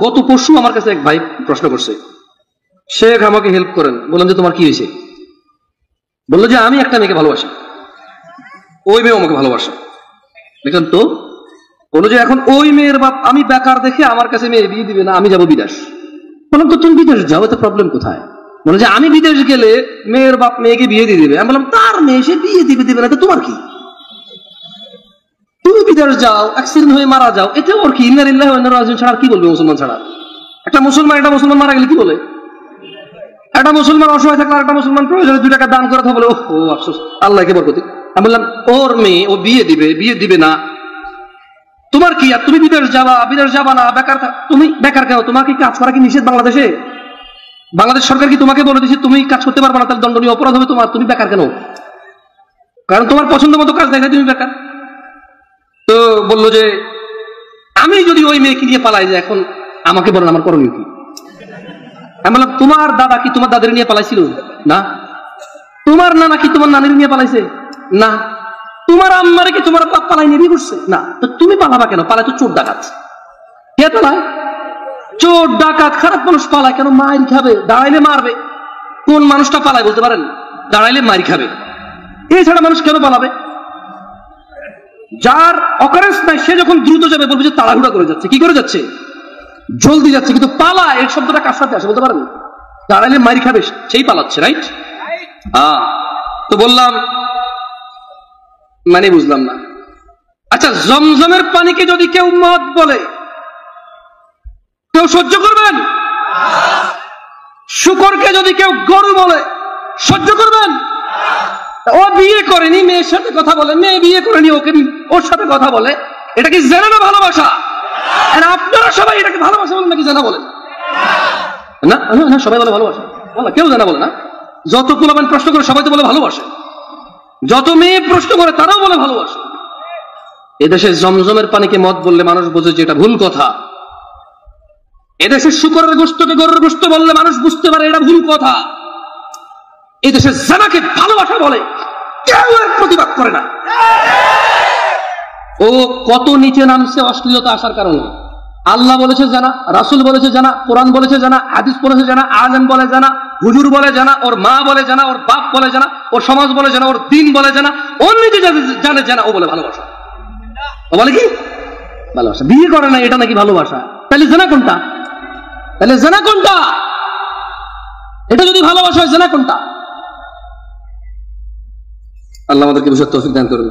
গত পরশু আমার কাছে এক ভাই প্রশ্ন করছে, শেখ আমাকে হেল্প করেন। বললাম যে তোমার কি হয়েছে? বললো যে আমি একটা মেয়েকে ভালোবাসি, ওই মেয়ে আমাকে ভালোবাসে। দেখলাম তো, বললো যে এখন ওই মেয়ের বাপ আমি বেকার দেখে আমার কাছে মেয়ে বিয়ে দিবে না, আমি যাবো বিদেশ। বললাম তো তুমি বিদেশ যাও, এতে প্রবলেম কোথায়? বলে যে আমি বিদেশ গেলে মেয়ের বাপ মেয়েকে বিয়ে দিয়ে দিবে। আমি বললাম তার মেয়ে, সে বিয়ে দিবে না তো তোমার কি? তুমি বিদেশ যাও, অ্যাক্সিডেন্ট হয়ে মারা যাও, এতে ওর কি? ইন্না লিল্লাহি ওয়া ইন্না ইলাইহি রাজিউন ছাড়া কি বলবে মুসলমান ছাড়া? একটা মুসলমান মারা গেলে কি বলে? একটা মুসলমান অসহায় থাকলে একটা মুসলমান প্রয়োজনে 2 টাকা দান করে তো বলে ও আফসোস, আল্লাহকে বরকত। আমি বললাম ওর মেয়ে, ও বিয়ে দিবে না, তোমার কি? আর তুমি বিদেশ যাবা না, বেকার তুমি বেকার কেন? তোমাকে কাজ করা কি নিষেধ বাংলাদেশে? বাংলাদেশ সরকার কি তোমাকে বলে দিচ্ছে তুমি কাজ করতে পারবে না, তাহলে দণ্ডনীয় অপরাধ হবে তোমার? তুমি বেকার কেন? কারণ তোমার পছন্দ মতো কাজ দেখায় তুমি বেকার। তো বললো যে আমি যদি ওই মেয়েকে নিয়ে পালাই যে এখন আমাকে বলেন আমার করণীয় কি? আমি বললাম তোমার দাদা কি তোমার দাদার নিয়ে পালাইছিল? না। তোমার নানা কি তোমার নানির নিয়ে পালাইছে? না। তোমার আম্মারে কি তোমার বাপ পালাই নিয়ে বিয়ে করছে? না। তো তুমি পালাবা কেন? পালায় তো চোর ডাকাত। কে পালায়? চোর ডাকাত খারাপ মানুষ পালায় কেন? মার খাবে, দাঁড়াইলে মারবে। কোন মানুষটা পালায় বলতে পারেন? দাঁড়াইলে মার খাবে। এছাড়া মানুষ কেন পালাবে? যার অকারেন্স নাই সে যখন দ্রুত যাবে বলবে যে তাড়াহুড়া করে যাচ্ছে। কি করে যাচ্ছে? জলদি যাচ্ছে। কিন্তু পালা এর শব্দটা কার সাথে আসে বলতে পারেন? দাঁড়াইলে মারি খাবে সেই পালাচ্ছে, রাইট? তো বললাম মানে বুঝলাম না। আচ্ছা, জমজমের পানিকে যদি কেউ মদ বলে কেউ সহ্য করবেন? শুকরকে যদি কেউ গরু বলে সহ্য করবেন? ও বিয়ে করেনি, মেয়ের সাথে কথা বলে, মেয়ে বিয়ে করেনি, ওর সাথে কথা বলে, এটা কি জেনা না ভালোবাসা? আপনারা সবাই এটাকে ভালোবাসা বলেন নাকি জেনা বলেন? না, সবাই বলে ভালোবাসা, কেউ জেনা বলে না। যত পোলাপান প্রশ্ন করে সবাই তো বলে ভালোবাসে, যত মেয়ে প্রশ্ন করে তারাও বলে ভালোবাসে। এদেশে জমজমের পানিকে মদ বললে মানুষ বোঝে যে এটা ভুল কথা। এদেশে শুকরের গোশতকে গরুর গোশত বললে মানুষ বুঝতে পারে এটা ভুল কথা। এদেশে জেনাকে ভালোবাসা বলে, কেউ এর প্রতিবাদ করে না। ও কত নিচে নামছে অশ্লীলতা আসার কারণে। আল্লাহ বলেছে জানা, রাসূল বলেছে জানা, কোরআন বলেছে জানা, হাদিস বলেছে জানা, আলেম বলে জানা, হুজুর বলে জানা, ওর মা বলে জানা, ওর বাপ বলে জানা, ওর সমাজ বলে জানা, ওর দিন বলে জানা, ও নিজে জানে জানা, ও বলে ভালোবাসা। ও বলে কি ভালোবাসা? বিয়ে করে না, এটা নাকি ভালোবাসা? তাহলে জানা কোনটা? এটা যদি ভালোবাসা হয় জানা কোনটা? আল্লাহ আমাদেরকে বুঝার তৌফিক দান করুন।